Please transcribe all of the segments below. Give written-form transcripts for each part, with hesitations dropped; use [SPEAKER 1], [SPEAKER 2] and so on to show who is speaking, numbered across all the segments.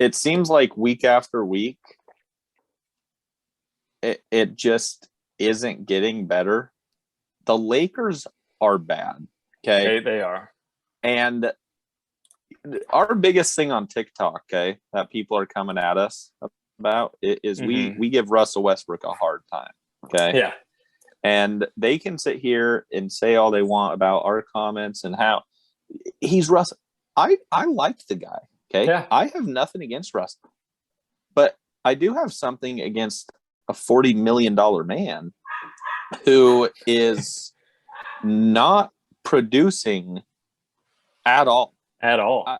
[SPEAKER 1] it seems like week after week, it just isn't getting better. The Lakers are bad. Okay.
[SPEAKER 2] They are.
[SPEAKER 1] And our biggest thing on TikTok, okay, that people are coming at us about is we give Russell Westbrook a hard time. Okay.
[SPEAKER 2] Yeah.
[SPEAKER 1] And they can sit here and say all they want about our comments and how he's Russ. I like the guy. Okay.
[SPEAKER 2] Yeah.
[SPEAKER 1] I have nothing against Russ, but I do have something against a $40 million man who is not producing at all.
[SPEAKER 2] At all.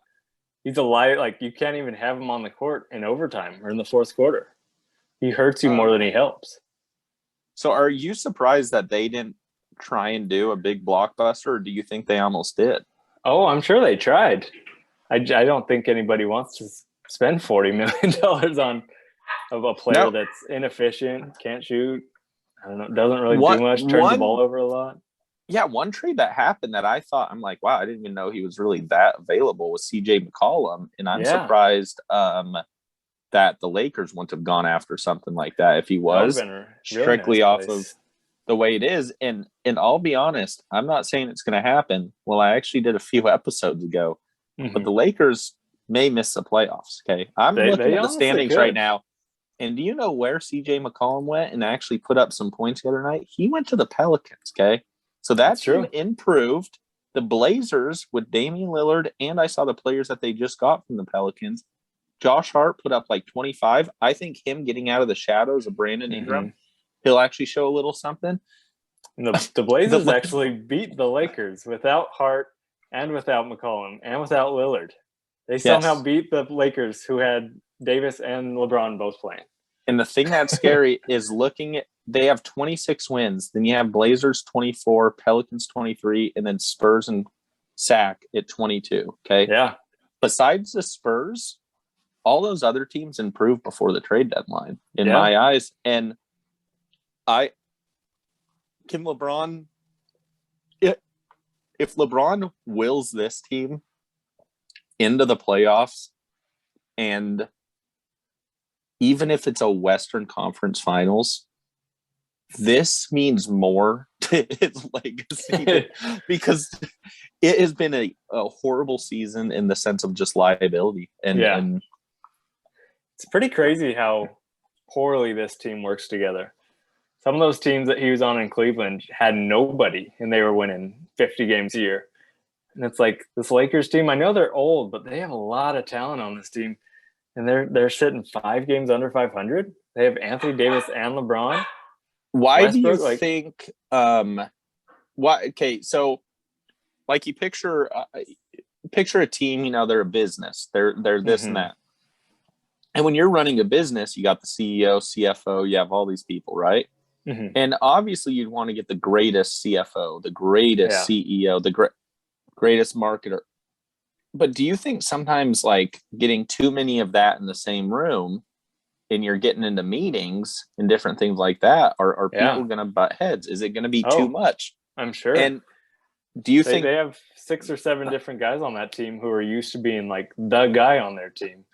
[SPEAKER 2] He's a liar. Like, you can't even have him on the court in overtime or in the fourth quarter. He hurts you more than he helps.
[SPEAKER 1] So are you surprised that they didn't try and do a big blockbuster, or do you think they almost did?
[SPEAKER 2] Oh, I'm sure they tried. I don't think anybody wants to spend $40 million on a player that's inefficient, can't shoot, I don't know, doesn't really do much, turns the ball over a lot.
[SPEAKER 1] Yeah, one trade that happened that I thought, I'm like, wow, I didn't even know he was really that available, was CJ McCollum. And I'm surprised that the Lakers wouldn't have gone after something like that if he was strictly nice off of the way it is. And I'll be honest, I'm not saying it's going to happen. Well, I actually did a few episodes ago, but the Lakers may miss the playoffs. Okay. I'm looking at the standings right now. And do you know where CJ McCollum went and actually put up some points the other night? He went to the Pelicans. Okay. So that's team improved. The Blazers with Damian Lillard, and I saw the players that they just got from the Pelicans. Josh Hart put up like 25. I think him getting out of the shadows of Brandon Ingram, he'll actually show a little something.
[SPEAKER 2] And the Blazers actually beat the Lakers without Hart and without McCollum and without Lillard. They somehow beat the Lakers, who had Davis and LeBron both playing.
[SPEAKER 1] And the thing that's scary is looking at, they have 26 wins. Then you have Blazers 24, Pelicans 23, and then Spurs and Sac at 22. Okay.
[SPEAKER 2] Yeah.
[SPEAKER 1] Besides the Spurs, all those other teams improved before the trade deadline in my eyes. And can LeBron, if LeBron wills this team into the playoffs, and even if it's a Western Conference Finals, this means more to his legacy because it has been a horrible season in the sense of just liability. And
[SPEAKER 2] it's pretty crazy how poorly this team works together. Some of those teams that he was on in Cleveland had nobody, and they were winning 50 games a year. And it's like, this Lakers team, I know they're old, but they have a lot of talent on this team. And they're sitting 5 games under 500. They have Anthony Davis and LeBron.
[SPEAKER 1] Why Westbrook, do you think okay, so like you picture a team, you know, they're a business. They're this and that. And when you're running a business, you got the CEO, CFO, you have all these people, right? And obviously you'd want to get the greatest CFO, the greatest CEO, the greatest marketer. But do you think sometimes like getting too many of that in the same room, and you're getting into meetings and different things like that, are people going to butt heads? Is it going to be too much?
[SPEAKER 2] I'm sure.
[SPEAKER 1] And do you think
[SPEAKER 2] they have 6 or 7 different guys on that team who are used to being like the guy on their team?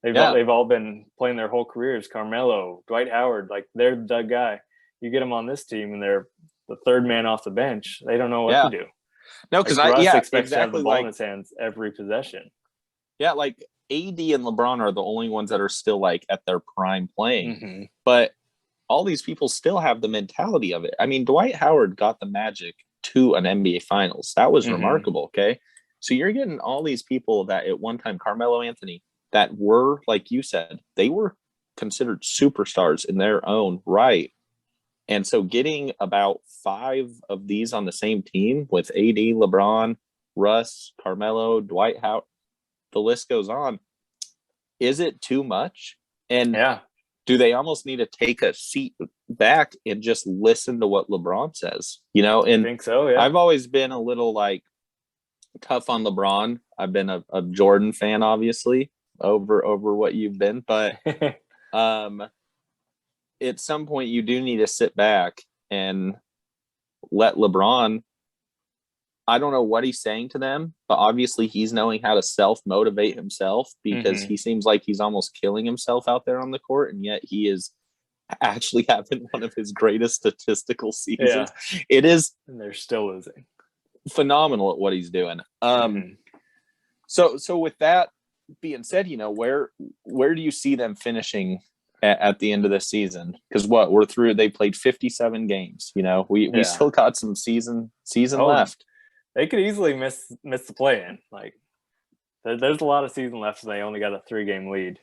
[SPEAKER 2] They've all been playing their whole careers. Carmelo, Dwight Howard, like they're the guy. You get them on this team and they're the third man off the bench. They don't know what to do.
[SPEAKER 1] No, because
[SPEAKER 2] Russ expects to have the ball in his hands every possession.
[SPEAKER 1] Yeah, like AD and LeBron are the only ones that are still like at their prime playing. But all these people still have the mentality of it. I mean, Dwight Howard got the Magic to an NBA Finals. That was remarkable, okay? So you're getting all these people that at one time, Carmelo Anthony, that were, like you said, they were considered superstars in their own right. And so getting about 5 of these on the same team with AD, LeBron, Russ, Carmelo, Dwight Howard, the list goes on. Is it too much? And do they almost need to take a seat back and just listen to what LeBron says? You know, and
[SPEAKER 2] I think so, yeah.
[SPEAKER 1] I've always been a little like tough on LeBron. I've been a Jordan fan, obviously, over what you've been, but at some point you do need to sit back and let LeBron I don't know what he's saying to them, but obviously he's knowing how to self-motivate himself because he seems like he's almost killing himself out there on the court, and yet he is actually having one of his greatest statistical seasons.
[SPEAKER 2] Yeah.
[SPEAKER 1] It is,
[SPEAKER 2] and they're still losing.
[SPEAKER 1] Phenomenal at what he's doing. So with that being said, where do you see them finishing at the end of this season? Because they played 57 games. We still got some season left.
[SPEAKER 2] They could easily miss the play-in. Like there's a lot of season left, and they only got a 3-game lead.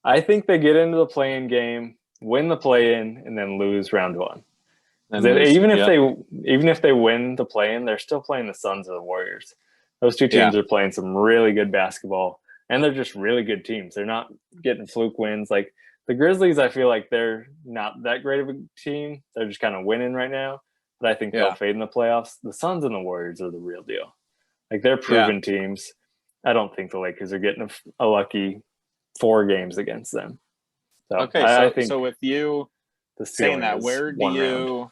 [SPEAKER 2] I think they get into the play-in game, win the play-in, and then lose round 1. Even if they win the play-in, they're still playing the Suns or the Warriors. Those two teams are playing some really good basketball, and they're just really good teams. They're not getting fluke wins. Like the Grizzlies, I feel like they're not that great of a team. They're just kind of winning right now. But I think they'll fade in the playoffs. The Suns and the Warriors are the real deal. Like they're proven teams. I don't think the Lakers are getting a lucky 4 games against them. So
[SPEAKER 1] okay,
[SPEAKER 2] I think
[SPEAKER 1] so with you saying that, where do you